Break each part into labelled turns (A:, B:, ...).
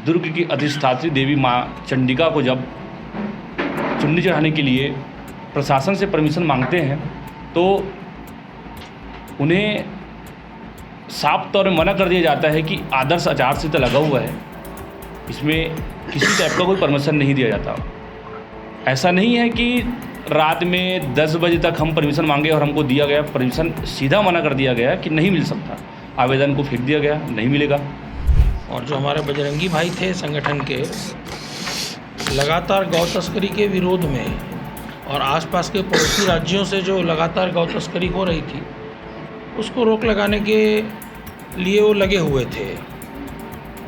A: दुर्ग की अधिष्ठात्री देवी माँ चंडिका को जब चुन्नी चढ़ाने के लिए प्रशासन से परमिशन मांगते हैं तो उन्हें साफ तौर में मना कर दिया जाता है कि आदर्श आचार संहिता लगा हुआ है, इसमें किसी टाइप का कोई परमिशन नहीं दिया जाता। ऐसा नहीं है कि रात में 10 बजे तक हम परमिशन मांगे और हमको दिया गया परमिशन, सीधा मना कर दिया गया कि नहीं मिल सकता, आवेदन को फेंक दिया गया, नहीं मिलेगा।
B: और जो हमारे बजरंगी भाई थे संगठन के, लगातार गौ तस्करी के विरोध में और आसपास के पड़ोसी राज्यों से जो लगातार गौ तस्करी हो रही थी उसको रोक लगाने के लिए वो लगे हुए थे।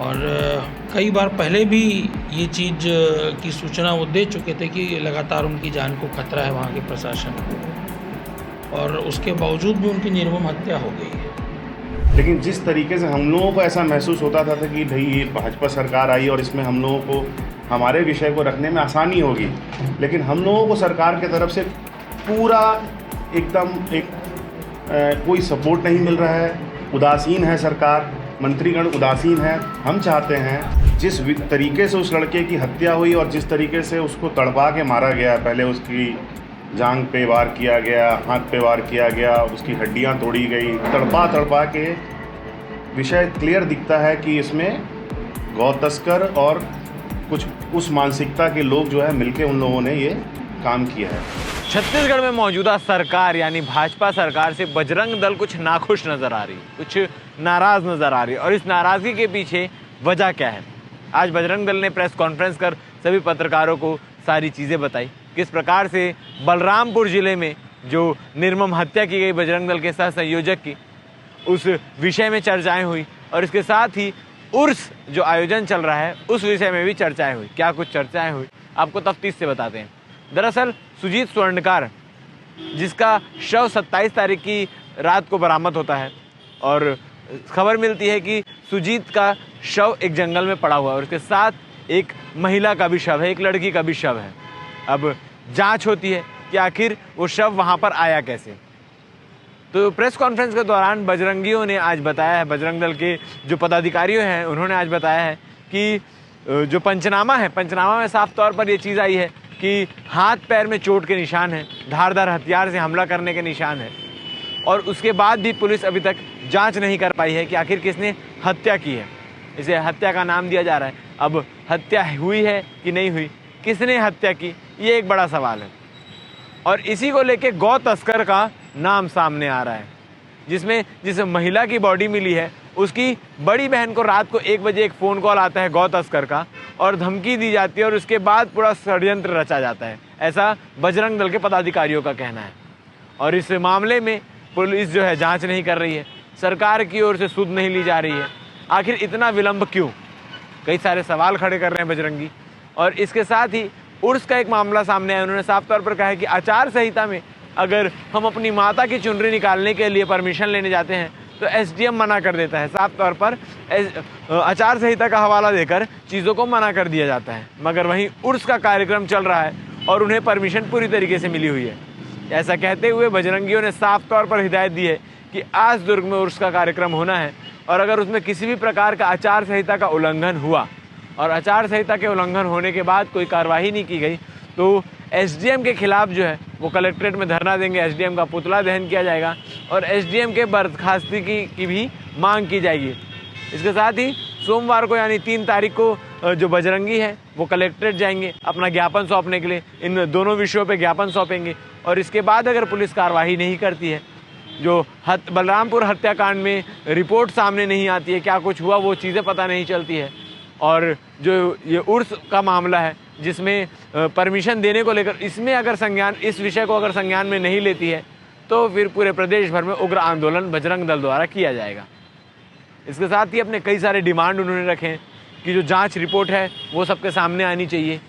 B: और कई बार पहले भी ये चीज़ की सूचना वो दे चुके थे कि लगातार उनकी जान को खतरा है वहाँ के प्रशासन को, और उसके बावजूद भी उनकी निर्मम हत्या हो गई है।
C: लेकिन जिस तरीके से हम लोगों को ऐसा महसूस होता था कि भाई ये भाजपा सरकार आई और इसमें हम लोगों को हमारे विषय को रखने में आसानी होगी, लेकिन हम लोगों को सरकार की तरफ से पूरा एकदम कोई सपोर्ट नहीं मिल रहा है, उदासीन है सरकार, मंत्रीगण उदासीन है। हम चाहते हैं जिस तरीके से उस लड़के की हत्या हुई और जिस तरीके से उसको तड़पा के मारा गया, पहले उसकी जांघ पे वार किया गया, हाथ पे वार किया गया, उसकी हड्डियां तोड़ी गई, तड़पा के विषय क्लियर दिखता है कि इसमें गौ तस्कर और कुछ उस मानसिकता के लोग जो है मिलके उन लोगों ने ये काम किया है।
D: छत्तीसगढ़ में मौजूदा सरकार यानी भाजपा सरकार से बजरंग दल कुछ नाखुश नजर आ रही, कुछ नाराज नजर आ रही, और इस नाराजगी के पीछे वजह क्या है? आज बजरंग दल ने प्रेस कॉन्फ्रेंस कर सभी पत्रकारों को सारी चीज़ें बताई, किस प्रकार से बलरामपुर जिले में जो निर्मम हत्या की गई बजरंग दल के सह संयोजक की, उस विषय में चर्चाएं हुई, और इसके साथ ही उर्स जो आयोजन चल रहा है उस विषय में भी चर्चाएं हुई। क्या कुछ चर्चाएं हुई आपको तफ्तीश से बताते हैं। दरअसल सुजीत स्वर्णकार, जिसका शव 27 तारीख की रात को बरामद होता है, और खबर मिलती है कि सुजीत का शव एक जंगल में पड़ा हुआ है और उसके साथ एक महिला का भी शव है, एक लड़की का भी शव है। अब जांच होती है कि आखिर वो शव वहाँ पर आया कैसे। तो प्रेस कॉन्फ्रेंस के दौरान बजरंगियों ने आज बताया है, बजरंग दल के जो पदाधिकारियों हैं उन्होंने आज बताया है कि जो पंचनामा है, पंचनामा में साफ तौर पर ये चीज़ आई है कि हाथ पैर में चोट के निशान हैं, धारदार हथियार से हमला करने के निशान हैं, और उसके बाद भी पुलिस अभी तक जांच नहीं कर पाई है कि आखिर किसने हत्या की है। इसे हत्या का नाम दिया जा रहा है। अब हत्या हुई है कि नहीं हुई, किसने हत्या की, ये एक बड़ा सवाल है। और इसी को लेके गौ तस्कर का नाम सामने आ रहा है, जिसमें जिस महिला की बॉडी मिली है उसकी बड़ी बहन को रात को 1 बजे एक फ़ोन कॉल आता है गौ तस्कर का, और धमकी दी जाती है और उसके बाद पूरा षड्यंत्र रचा जाता है, ऐसा बजरंग दल के पदाधिकारियों का कहना है। और इस मामले में पुलिस जो है जांच नहीं कर रही है, सरकार की ओर से सुध नहीं ली जा रही है। आखिर इतना विलंब क्यों? कई सारे सवाल खड़े कर रहे हैं बजरंगी। और इसके साथ ही उर्स का एक मामला सामने आया। उन्होंने साफ तौर पर कहा है कि आचार संहिता में अगर हम अपनी माता की चुनरी निकालने के लिए परमिशन लेने जाते हैं तो एसडीएम मना कर देता है। साफ तौर पर आचार संहिता का हवाला देकर चीज़ों को मना कर दिया जाता है। मगर वहीं उर्स का कार्यक्रम चल रहा है और उन्हें परमिशन पूरी तरीके से मिली हुई है। ऐसा कहते हुए बजरंगियों ने साफ तौर पर हिदायत दी है कि आज दुर्ग में उर्स का कार्यक्रम होना है, और अगर उसमें किसी भी प्रकार का आचार संहिता का उल्लंघन हुआ और आचार संहिता के उल्लंघन होने के बाद कोई कार्रवाई नहीं की गई तो एसडीएम के खिलाफ जो है वो कलेक्ट्रेट में धरना देंगे, एसडीएम का पुतला दहन किया जाएगा और एसडीएम के बर्खास्ती की भी मांग की जाएगी। इसके साथ ही सोमवार को यानी 3 तारीख को जो बजरंगी है वो कलेक्ट्रेट जाएंगे अपना ज्ञापन सौंपने के लिए, इन दोनों विषयों पे ज्ञापन सौंपेंगे। और इसके बाद अगर पुलिस कार्रवाई नहीं करती है, जो बलरामपुर हत्याकांड में रिपोर्ट सामने नहीं आती है, क्या कुछ हुआ वो चीज़ें पता नहीं चलती है, और जो ये उर्स का मामला है जिसमें परमिशन देने को लेकर इसमें अगर संज्ञान, इस विषय को अगर संज्ञान में नहीं लेती है तो फिर पूरे प्रदेश भर में उग्र आंदोलन बजरंग दल द्वारा किया जाएगा। इसके साथ ही अपने कई सारे डिमांड उन्होंने रखे हैं कि जो जांच रिपोर्ट है वो सबके सामने आनी चाहिए,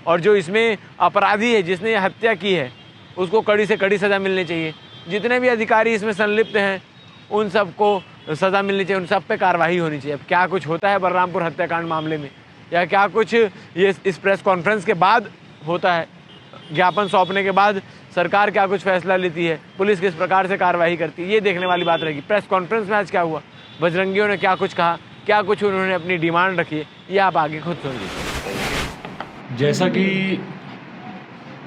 D: और जो इसमें अपराधी है जिसने ये हत्या की है उसको कड़ी से कड़ी सज़ा मिलनी चाहिए। जितने भी अधिकारी इसमें संलिप्त हैं उन सबको सज़ा मिलनी चाहिए, उन सब पे कार्रवाई होनी चाहिए। अब क्या कुछ होता है बलरामपुर हत्याकांड मामले में, या क्या कुछ ये इस प्रेस कॉन्फ्रेंस के बाद होता है, ज्ञापन सौंपने के बाद सरकार क्या कुछ फैसला लेती है, पुलिस किस प्रकार से कार्रवाई करती है, ये देखने वाली बात रहेगी। प्रेस कॉन्फ्रेंस में आज क्या हुआ, बजरंगियों ने क्या कुछ कहा, क्या कुछ उन्होंने अपनी डिमांड रखी है, ये आप आगे खुद सुन लीजिए।
A: जैसा कि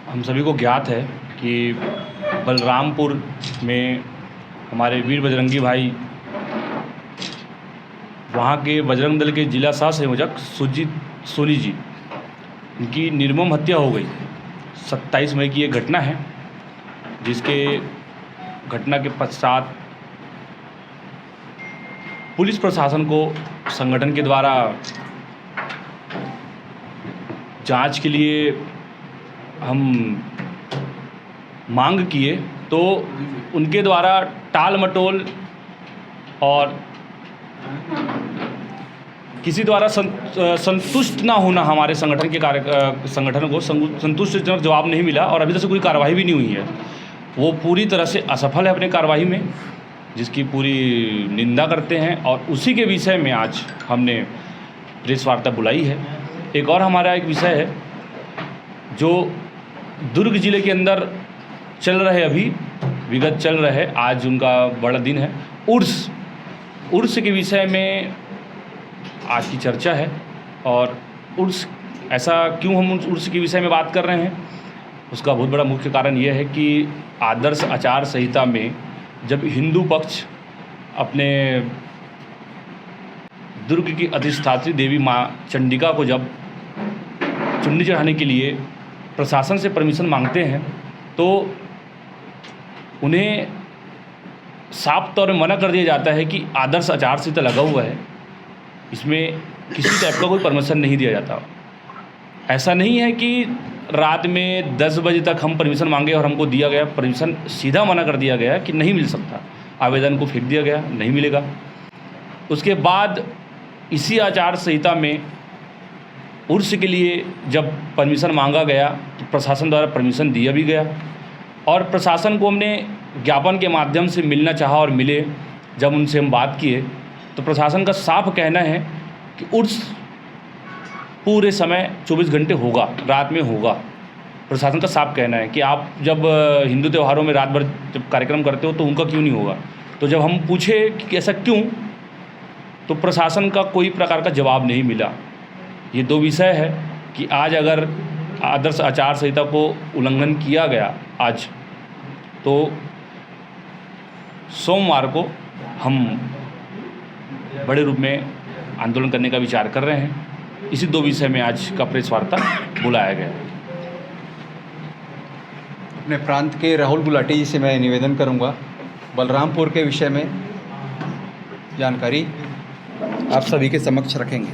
A: हम सभी को ज्ञात है कि बलरामपुर में हमारे वीर बजरंगी भाई, वहाँ के बजरंग दल के जिला सह संयोजक सुजीत सोनी जी, उनकी निर्मम हत्या हो गई। 27 मई की ये घटना है, जिसके घटना के पश्चात पुलिस प्रशासन को संगठन के द्वारा जांच के लिए हम मांग किए, तो उनके द्वारा टाल मटोल और किसी द्वारा संतुष्ट ना होना हमारे संगठन के संगठन को संतुष्टिजनक जवाब नहीं मिला और अभी तक से कोई कार्रवाई भी नहीं हुई है। वो पूरी तरह से असफल है अपनी कार्रवाई में, जिसकी पूरी निंदा करते हैं और उसी के विषय में आज हमने प्रेस वार्ता बुलाई है। एक और हमारा एक विषय है जो दुर्ग जिले के अंदर चल रहे, अभी विगत चल रहे, आज उनका बड़ा दिन है, उर्स के विषय में आज की चर्चा है। और उर्स, ऐसा क्यों हम उर्स के विषय में बात कर रहे हैं, उसका बहुत बड़ा मुख्य कारण यह है कि आदर्श आचार संहिता में जब हिंदू पक्ष अपने दुर्ग की अधिष्ठात्री देवी माँ चंडिका को जब चुन्नी चढ़ाने के लिए प्रशासन से परमिशन मांगते हैं, तो उन्हें साफ तौर में मना कर दिया जाता है कि आदर्श आचार संहिता लगा हुआ है, इसमें किसी टाइप का कोई परमिशन नहीं दिया जाता। ऐसा नहीं है कि रात में 10 बजे तक हम परमिशन मांगे और हमको दिया गया परमिशन, सीधा मना कर दिया गया कि नहीं मिल सकता, आवेदन को फेंक दिया गया, नहीं मिलेगा। उसके बाद इसी आचार संहिता में उर्स के लिए जब परमिशन मांगा गया तो प्रशासन द्वारा परमिशन दिया भी गया और प्रशासन को हमने ज्ञापन के माध्यम से मिलना चाहा और मिले। जब उनसे हम बात किए तो प्रशासन का साफ कहना है कि उर्स पूरे समय 24 घंटे होगा, रात में होगा। प्रशासन का साफ कहना है कि आप जब हिंदू त्योहारों में रात भर जब कार्यक्रम करते हो तो उनका क्यों नहीं होगा। तो जब हम पूछे कि ऐसा क्यों, तो प्रशासन का कोई प्रकार का जवाब नहीं मिला। ये दो विषय है कि आज अगर आदर्श आचार संहिता को उल्लंघन किया गया आज, तो सोमवार को हम बड़े रूप में आंदोलन करने का विचार कर रहे हैं। इसी दो विषय में आज का प्रेस वार्ता बुलाया गया है।
E: अपने प्रांत के राहुल गुलाटी जी से मैं निवेदन करूंगा, बलरामपुर के विषय में जानकारी आप सभी के समक्ष रखेंगे।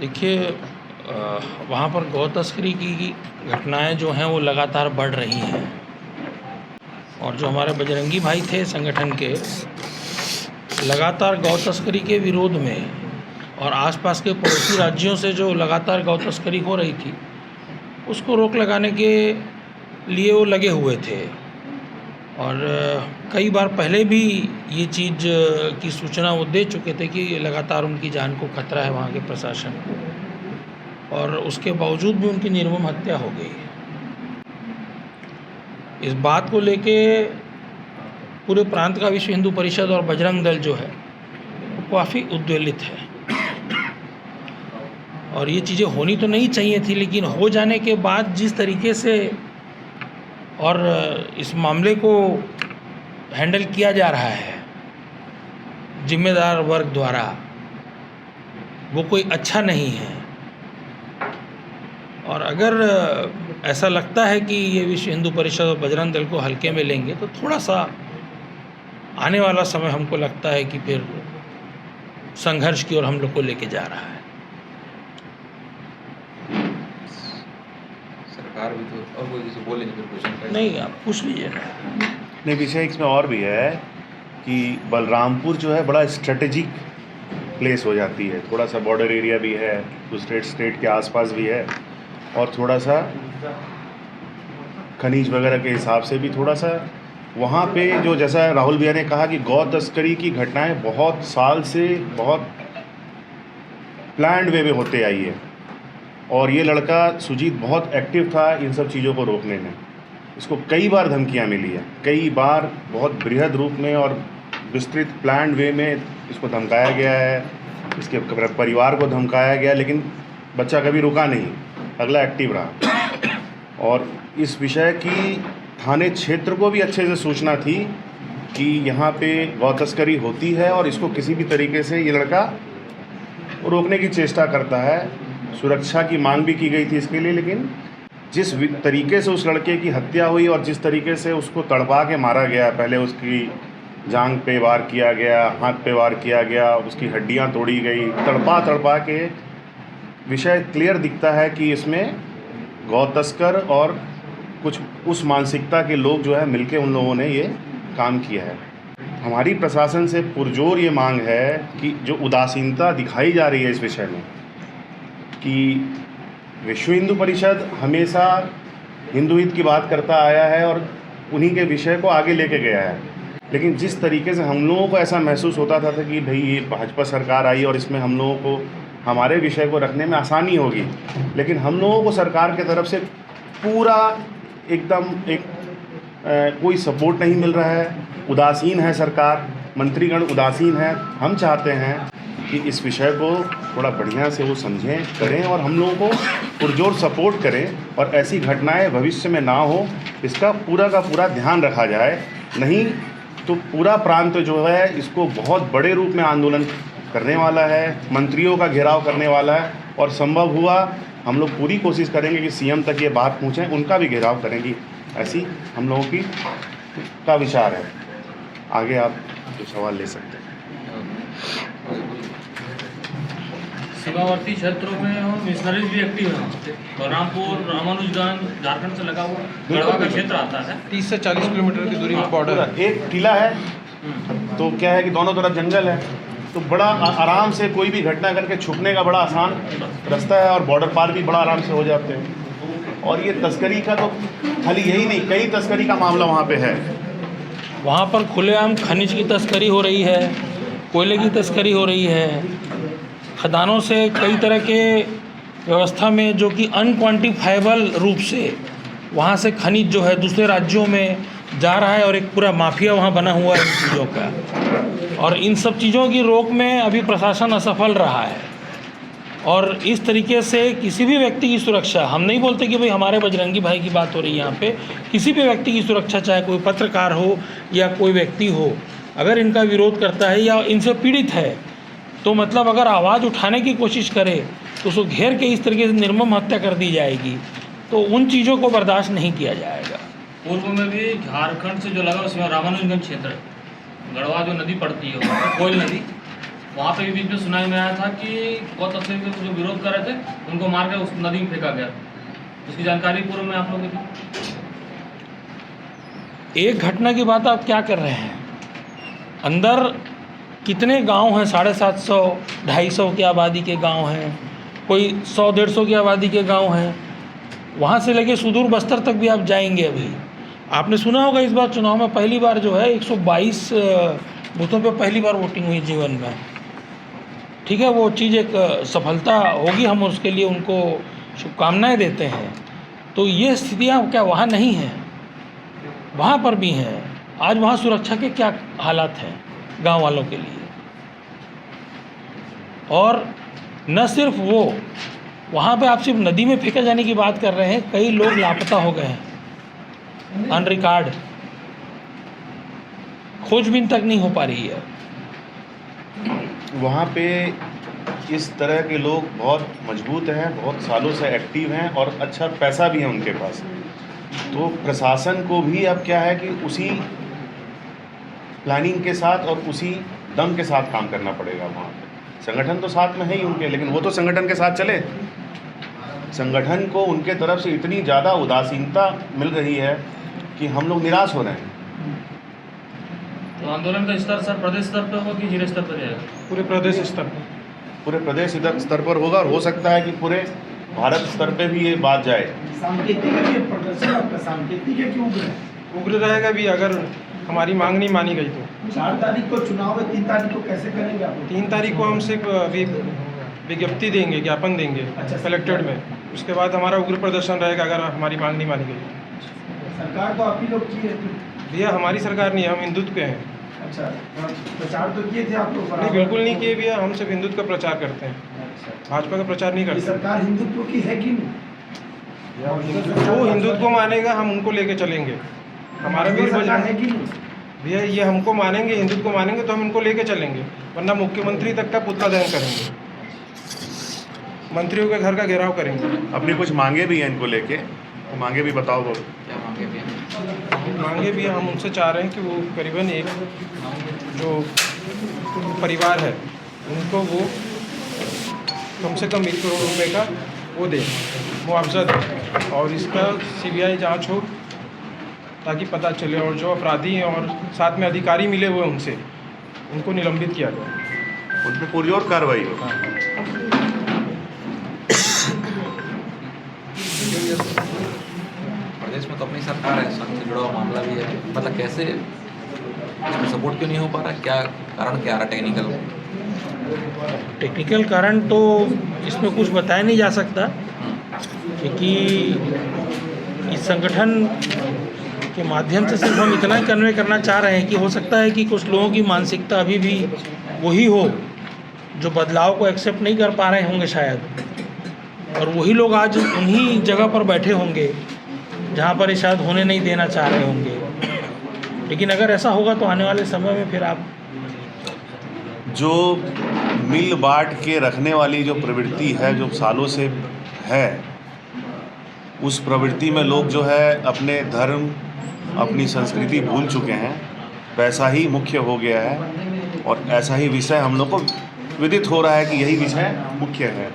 B: देखिए, वहाँ पर गौ तस्करी की घटनाएं जो हैं वो लगातार बढ़ रही हैं और जो हमारे बजरंगी भाई थे संगठन के, लगातार गौ तस्करी के विरोध में और आसपास के पड़ोसी राज्यों से जो लगातार गौ तस्करी हो रही थी, उसको रोक लगाने के लिए वो लगे हुए थे। और कई बार पहले भी ये चीज़ की सूचना वो दे चुके थे कि लगातार उनकी जान को खतरा है वहाँ के प्रशासन को, और उसके बावजूद भी उनकी निर्मम हत्या हो गई। इस बात को लेके पूरे प्रांत का विश्व हिंदू परिषद और बजरंग दल जो है वो काफ़ी उद्वेलित है। और ये चीज़ें होनी तो नहीं चाहिए थी, लेकिन हो जाने के बाद जिस तरीके से और इस मामले को हैंडल किया जा रहा है जिम्मेदार वर्ग द्वारा, वो कोई अच्छा नहीं है। और अगर ऐसा लगता है कि ये विश्व हिंदू परिषद और बजरंग दल को हल्के में लेंगे, तो थोड़ा सा आने वाला समय हमको लगता है कि फिर संघर्ष की ओर हम लोग को लेके जा रहा है।
E: सरकार भी तो और कोई किसी बोले क्वेश्चन
B: नहीं, आप पूछ लीजिए ना।
C: नहीं, विषय इसमें और भी है कि बलरामपुर जो है बड़ा स्ट्रेटेजिक प्लेस हो जाती है, थोड़ा सा बॉर्डर एरिया भी है, दूसरे स्टेट के आसपास भी है, और थोड़ा सा खनिज वगैरह के हिसाब से भी थोड़ा सा वहाँ पे जो, जैसा राहुल भैया ने कहा कि गौ तस्करी की घटनाएं बहुत साल से बहुत प्लान्ड वे में होते आई है, और ये लड़का सुजीत बहुत एक्टिव था इन सब चीज़ों को रोकने में। इसको कई बार धमकियां मिली है, कई बार बहुत बृहद रूप में और विस्तृत प्लान वे में इसको धमकाया गया है, इसके परिवार को धमकाया गया, लेकिन बच्चा कभी रुका नहीं, अगला एक्टिव रहा। और इस विषय की थाने क्षेत्र को भी अच्छे से सूचना थी कि यहाँ पे गौ तस्करी होती है और इसको किसी भी तरीके से ये लड़का रोकने की चेष्टा करता है। सुरक्षा की मांग भी की गई थी इसके लिए, लेकिन जिस तरीके से उस लड़के की हत्या हुई और जिस तरीके से उसको तड़पा के मारा गया, पहले उसकी जांघ पे वार किया गया, हाथ पे वार किया गया, उसकी हड्डियां तोड़ी गई, तड़पा के विषय क्लियर दिखता है कि इसमें गौ तस्कर और कुछ उस मानसिकता के लोग जो है मिलके उन लोगों ने ये काम किया है। हमारी प्रशासन से पुरजोर ये मांग है कि जो उदासीनता दिखाई जा रही है इस विषय में, कि विश्व हिंदू परिषद हमेशा हिंदू हित की बात करता आया है और उन्हीं के विषय को आगे लेके गया है, लेकिन जिस तरीके से हम लोगों को ऐसा महसूस होता था कि भाई ये भाजपा सरकार आई और इसमें हम लोगों को हमारे विषय को रखने में आसानी होगी, लेकिन हम लोगों को सरकार की तरफ से पूरा एकदम कोई सपोर्ट नहीं मिल रहा है। उदासीन है सरकार, मंत्रीगण उदासीन है। हम चाहते हैं कि इस विषय को थोड़ा बढ़िया से वो समझें, करें और हम लोगों को पुरजोर सपोर्ट करें और ऐसी घटनाएं भविष्य में ना हो, इसका पूरा का पूरा ध्यान रखा जाए। नहीं तो पूरा प्रांत जो है इसको बहुत बड़े रूप में आंदोलन करने वाला है, मंत्रियों का घेराव करने वाला है, और संभव हुआ हम लोग पूरी कोशिश करेंगे कि सीएम तक ये बात पहुँचे, उनका भी घेराव करेंगी। ऐसी हम लोगों की का विचार है। आगे आप जो सवाल ले सकते हैं।
F: सीमावर्ती क्षेत्रों में मिशनरीज भी एक्टिव हैं। बलरामपुर, रामानुजगंज झारखंड से लगा हुआ गढ़वा का क्षेत्र आता है।
B: 30 से 40 किलोमीटर की दूरी में बॉर्डर है।
C: एक किला है, तो क्या है कि दोनों तरफ जंगल है, तो बड़ा आराम से कोई भी घटना करके छुपने का बड़ा आसान रास्ता है, और बॉर्डर पार भी बड़ा आराम से हो जाते हैं। और ये तस्करी का तो खाली यही नहीं, कई तस्करी का मामला वहाँ पे है।
B: वहाँ पर खुलेआम खनिज की तस्करी हो रही है, कोयले की तस्करी हो रही है, खदानों से कई तरह के व्यवस्था में जो कि अनक्वांटिफाइबल रूप से वहाँ से खनिज जो है दूसरे राज्यों में जा रहा है, और एक पूरा माफिया वहाँ बना हुआ है इन चीज़ों का। और इन सब चीज़ों की रोक में अभी प्रशासन असफल रहा है। और इस तरीके से किसी भी व्यक्ति की सुरक्षा, हम नहीं बोलते कि भाई हमारे बजरंगी भाई की बात हो रही है यहाँ पे, किसी भी व्यक्ति की सुरक्षा, चाहे कोई पत्रकार हो या कोई व्यक्ति हो, अगर इनका विरोध करता है या इनसे पीड़ित है, तो मतलब अगर आवाज़ उठाने की कोशिश करे तो उसको घेर के इस तरीके से निर्मम हत्या कर दी जाएगी, तो उन चीज़ों को बर्दाश्त नहीं किया जाएगा।
F: पूर्व में भी झारखंड से जो लगा उसमें रामानुजगंज क्षेत्र, गढ़वा जो नदी पड़ती है, कोयल नदी, वहाँ पे भी बीच में सुनाई में आया था कि गौ तस्करी के जो विरोध कर रहे थे उनको मार के उस नदी में फेंका गया। उसकी जानकारी पूर्व में आप लोगों की?
B: एक घटना की बात आप क्या कर रहे हैं? अंदर कितने गांव हैं? 750, 250 की आबादी के गांव हैं, कोई 100-150 की आबादी के गांव हैं। वहाँ से लेके सुदूर बस्तर तक भी आप जाएंगे। अभी आपने सुना होगा इस बार चुनाव में पहली बार जो है 122 बूथों पे पहली बार वोटिंग हुई जीवन में। ठीक है, वो चीज़ एक सफलता होगी, हम उसके लिए उनको शुभकामनाएं देते हैं। तो ये स्थितियाँ क्या वहाँ नहीं हैं? वहाँ पर भी हैं। आज वहाँ सुरक्षा के क्या हालात हैं गांव वालों के लिए? और न सिर्फ वो, वहाँ पे आप सिर्फ नदी में फेंके जाने की बात कर रहे हैं, कई लोग लापता हो गए हैं, अनरिकॉर्ड, खोजबीन तक नहीं हो पा रही है।
C: वहाँ पे इस तरह के लोग बहुत मजबूत हैं, बहुत सालों से एक्टिव हैं और अच्छा पैसा भी है उनके पास। तो प्रशासन को भी अब क्या है कि उसी प्लानिंग के साथ और उसी दम के साथ काम करना पड़ेगा। वहाँ पे संगठन तो साथ में है ही उनके, लेकिन वो तो संगठन के साथ चले। संगठन को उनके तरफ से इतनी ज़्यादा उदासीनता मिल रही है कि हम लोग निराश हो रहे हैं।
F: तो आंदोलन का स्तर सर प्रदेश स्तर पर होगा कि जिला स्तर पर रहेगा?
B: पूरे प्रदेश स्तर पर,
C: पूरे प्रदेश स्तर पर होगा, और हो सकता है कि पूरे भारत स्तर पे भी ये बात जाए।
G: सांकेतिक है कि प्रदर्शन आपका सांकेतिक है कि उग्र है?
H: उग्र रहेगा भी अगर हमारी मांग नहीं मानी गई तो।
G: 4 तारीख को चुनाव है, 3 तारीख को कैसे करेंगे आप?
H: 3 तारीख को हम सिर्फ अभी विज्ञप्ति देंगे, ज्ञापन देंगे
G: अच्छा,
H: कलेक्ट्रेट में। उसके बाद हमारा उग्र प्रदर्शन रहेगा अगर हमारी मांग नहीं मानी गई।
G: सरकार तो आप ही लोग की है।
H: भैया हमारी सरकार नहीं है, हम हिंदुत्व के हैं।
G: अच्छा, प्रचार तो किए थे आप लोग?
H: नहीं बिल्कुल नहीं किए भैया, हम सिर्फ हिंदुत्व का प्रचार करते हैं,
G: अच्छा,
H: भाजपा का प्रचार नहीं
G: ये
H: करते।
G: सरकार हिंदुत्व की है कि नहीं?
H: जो हिंदुत्व को मानेगा हम उनको लेके चलेंगे। हमारा वीर
G: सरकार है
H: बजरंग
G: कि नहीं?
H: भैया ये हमको मानेंगे, हिंदुत्व को मानेंगे तो हम इनको लेके चलेंगे, वरना मुख्यमंत्री तक का पुतला दहन करेंगे, मंत्रियों के घर का घेराव करेंगे।
C: अपनी कुछ मांगे भी हैं इनको लेके, तो मांगे भी बताओ वो।
H: मांगे भी हम उनसे चाह रहे हैं कि वो करीबन एक जो परिवार है उनको वो कम से कम 1 करोड़ रुपए का वो दें, मुआवजा दें, और इसका CBI जांच हो ताकि पता चले, और जो अपराधी हैं और साथ में अधिकारी मिले हुए उनसे उनको निलंबित किया जाए,
C: उन पर पुरजोर कार्रवाई हो।
I: प्रदेश में तो अपनी सरकार है, संघ से जुड़ा हुआ मामला भी है, मतलब कैसे इसमें सपोर्ट क्यों नहीं हो पा रहा, क्या कारण क्या आ रहा
B: टेक्निकल कारण तो इसमें कुछ बताया नहीं जा सकता, क्योंकि इस संगठन के माध्यम से सिर्फ हम इतना ही कन्वे करना चाह रहे हैं कि हो सकता है कि कुछ लोगों की मानसिकता अभी भी वही हो जो बदलाव को एक्सेप्ट नहीं कर पा रहे होंगे शायद, और वही लोग आज उन्हीं जगह पर बैठे होंगे जहाँ पर ये शायद होने नहीं देना चाह रहे होंगे। लेकिन अगर ऐसा होगा तो आने वाले समय में फिर आप
C: जो मिल बांट के रखने वाली जो प्रवृत्ति है, जो सालों से है, उस प्रवृत्ति में लोग जो है अपने धर्म, अपनी संस्कृति भूल चुके हैं। पैसा ही मुख्य हो गया है और ऐसा ही विषय हम लोग को विदित हो रहा है कि यही विषय मुख्य है।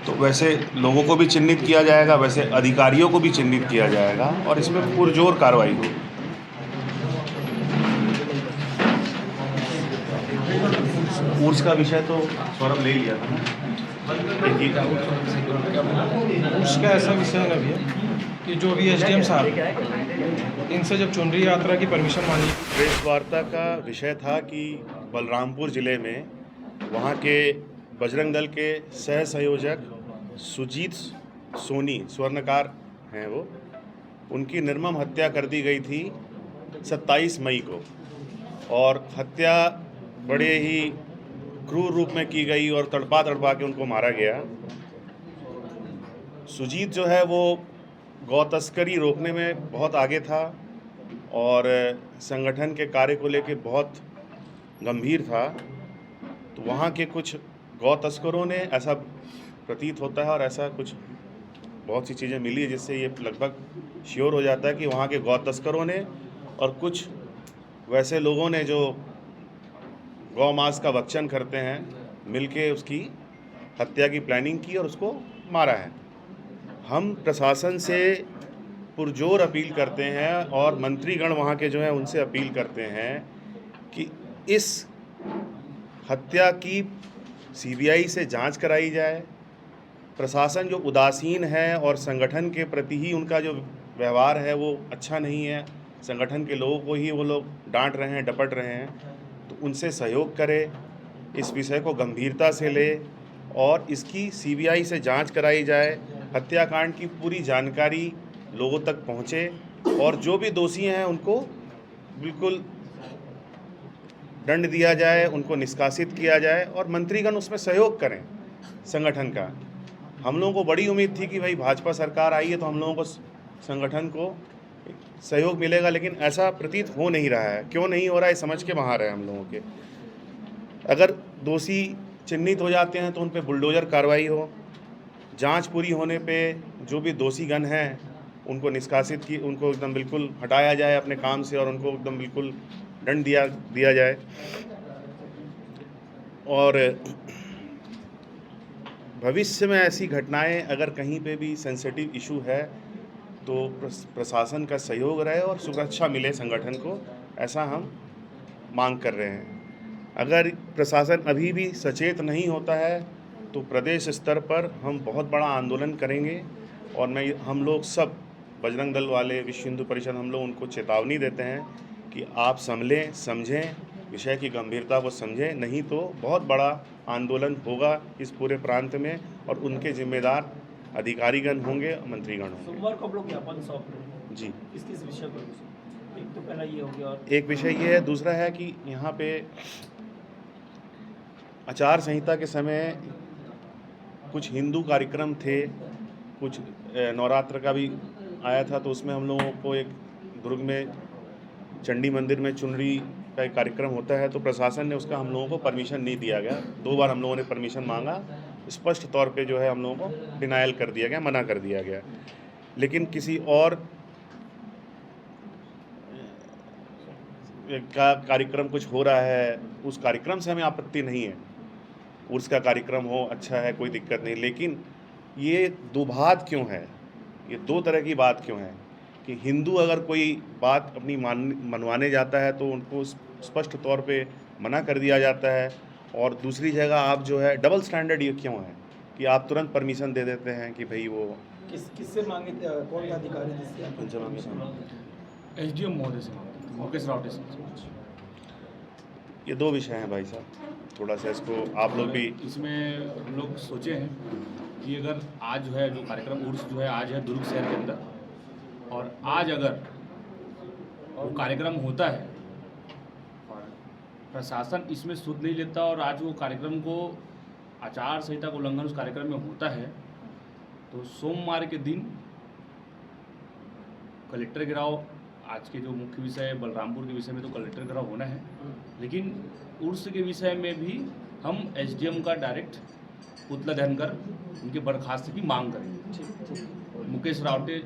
C: तो वैसे लोगों को भी चिन्हित किया जाएगा, वैसे अधिकारियों को भी चिन्हित किया जाएगा और इसमें पुरजोर कार्रवाई होगी। उर्स का विषय तो सौरभ ले लिया था ना।
H: उसका ऐसा विषय है ना भैया कि जो भी SDM साहब इनसे जब चुनरी यात्रा की परमिशन मांगी,
C: प्रेस वार्ता का विषय था कि बलरामपुर ज़िले में वहाँ के बजरंग दल के सह संयोजक सुजीत सोनी, स्वर्णकार हैं वो, उनकी निर्मम हत्या कर दी गई थी 27 मई को, और हत्या बड़े ही क्रूर रूप में की गई और तड़पा तड़पा के उनको मारा गया। सुजीत जो है वो गौ तस्करी रोकने में बहुत आगे था और संगठन के कार्य को लेके बहुत गंभीर था। तो वहाँ के कुछ गौ तस्करों ने, ऐसा प्रतीत होता है और ऐसा कुछ बहुत सी चीज़ें मिली है जिससे ये लगभग श्योर हो जाता है कि वहाँ के गौ तस्करों ने और कुछ वैसे लोगों ने जो गौ मांस का भक्षण करते हैं मिलके उसकी हत्या की प्लानिंग की और उसको मारा है। हम प्रशासन से पुरजोर अपील करते हैं और मंत्रीगण वहाँ के जो हैं उनसे अपील करते हैं कि इस हत्या की CBI से जांच कराई जाए। प्रशासन जो उदासीन है और संगठन के प्रति ही उनका जो व्यवहार है वो अच्छा नहीं है, संगठन के लोगों को ही वो लोग डांट रहे हैं, डपट रहे हैं, तो उनसे सहयोग करे, इस विषय को गंभीरता से ले और इसकी CBI से जांच कराई जाए, हत्याकांड की पूरी जानकारी लोगों तक पहुंचे और जो भी दोषी हैं उनको बिल्कुल दंड दिया जाए, उनको निष्कासित किया जाए और मंत्रीगण उसमें सहयोग करें संगठन का। हम लोगों को बड़ी उम्मीद थी कि भाई भाजपा सरकार आई है तो हम लोगों को संगठन को सहयोग मिलेगा, लेकिन ऐसा प्रतीत हो नहीं रहा है। क्यों नहीं हो रहा है समझ के बाहर है हम लोगों के। अगर दोषी चिन्हित हो जाते हैं तो उन पर बुलडोजर कार्रवाई हो, जांच पूरी होने पे जो भी दोषीगण हैं उनको निष्कासित की, उनको एकदम बिल्कुल हटाया जाए अपने काम से और उनको एकदम बिल्कुल दंड दिया जाए। और भविष्य में ऐसी घटनाएं अगर कहीं पे भी सेंसिटिव इशू है तो प्रशासन का सहयोग रहे और सुरक्षा मिले संगठन को, ऐसा हम मांग कर रहे हैं। अगर प्रशासन अभी भी सचेत नहीं होता है तो प्रदेश स्तर पर हम बहुत बड़ा आंदोलन करेंगे और हम लोग सब बजरंग दल वाले, विश्व हिंदू परिषद, हम लोग उनको चेतावनी देते हैं कि आप संभलें, समझें, विषय की गंभीरता को समझें, नहीं तो बहुत बड़ा आंदोलन होगा इस पूरे प्रांत में और उनके जिम्मेदार अधिकारीगण होंगे, मंत्रीगण होंगे।
G: सोमवार को आप लोग ज्ञापन सौंप रहे हैं।
C: जी,
G: किस किस विषय पर? एक तो पहला ये हो गया, और
C: एक विषय ये है, दूसरा है कि यहाँ पे आचार संहिता के समय कुछ हिंदू कार्यक्रम थे, कुछ नवरात्र का भी आया था, तो उसमें हम लोगों को एक दुर्ग में चंडी मंदिर में चुनरी का एक कार्यक्रम होता है, तो प्रशासन ने उसका हम लोगों को परमिशन नहीं दिया गया। 2 बार हम लोगों ने परमिशन मांगा, स्पष्ट तौर पे जो है हम लोगों को डिनायल कर दिया गया, मना कर दिया गया। लेकिन किसी और का कार्यक्रम कुछ हो रहा है, उस कार्यक्रम से हमें आपत्ति नहीं है। उर्स का कार्यक्रम हो, अच्छा है, कोई दिक्कत नहीं, लेकिन ये दुभात क्यों है, ये 2 तरह की बात क्यों है कि हिंदू अगर कोई बात अपनी मनवाने जाता है तो उनको स्पष्ट तौर पे मना कर दिया जाता है, और दूसरी जगह आप जो है डबल स्टैंडर्ड ये क्यों है कि आप तुरंत परमिशन दे देते हैं कि भाई वो
G: किससे मांगे, कौन अधिकारी जिससे आप
A: SDM महोदय से मांगे थे, मुकेश रावटे से।
C: ये 2 विषय हैं भाई साहब, थोड़ा सा इसको आप लोग भी
A: इसमें हम लोग सोचे हैं कि अगर आज जो है जो कार्यक्रम उर्स जो है आज है दुर्ग शहर के अंदर, और आज अगर वो कार्यक्रम होता है और प्रशासन इसमें सुध नहीं लेता और आज वो कार्यक्रम को आचार संहिता का उल्लंघन उस कार्यक्रम में होता है, तो सोमवार के दिन कलेक्टर गिराव, आज के जो मुख्य विषय है बलरामपुर के विषय में तो कलेक्टर गिराव होना है, लेकिन उर्स के विषय में भी हम SDM का डायरेक्ट पुतला दहन कर उनके बर्खास्त की मांग करेंगे। मुकेश रावटे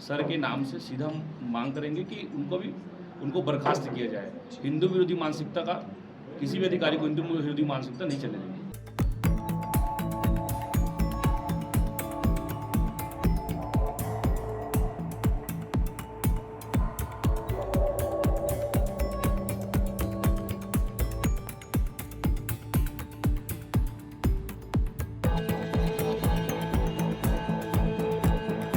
A: सर के नाम से सीधा हम मांग करेंगे कि उनको बर्खास्त किया जाए। हिंदू विरोधी मानसिकता का किसी भी अधिकारी को हिंदू विरोधी मानसिकता नहीं चलने देंगे।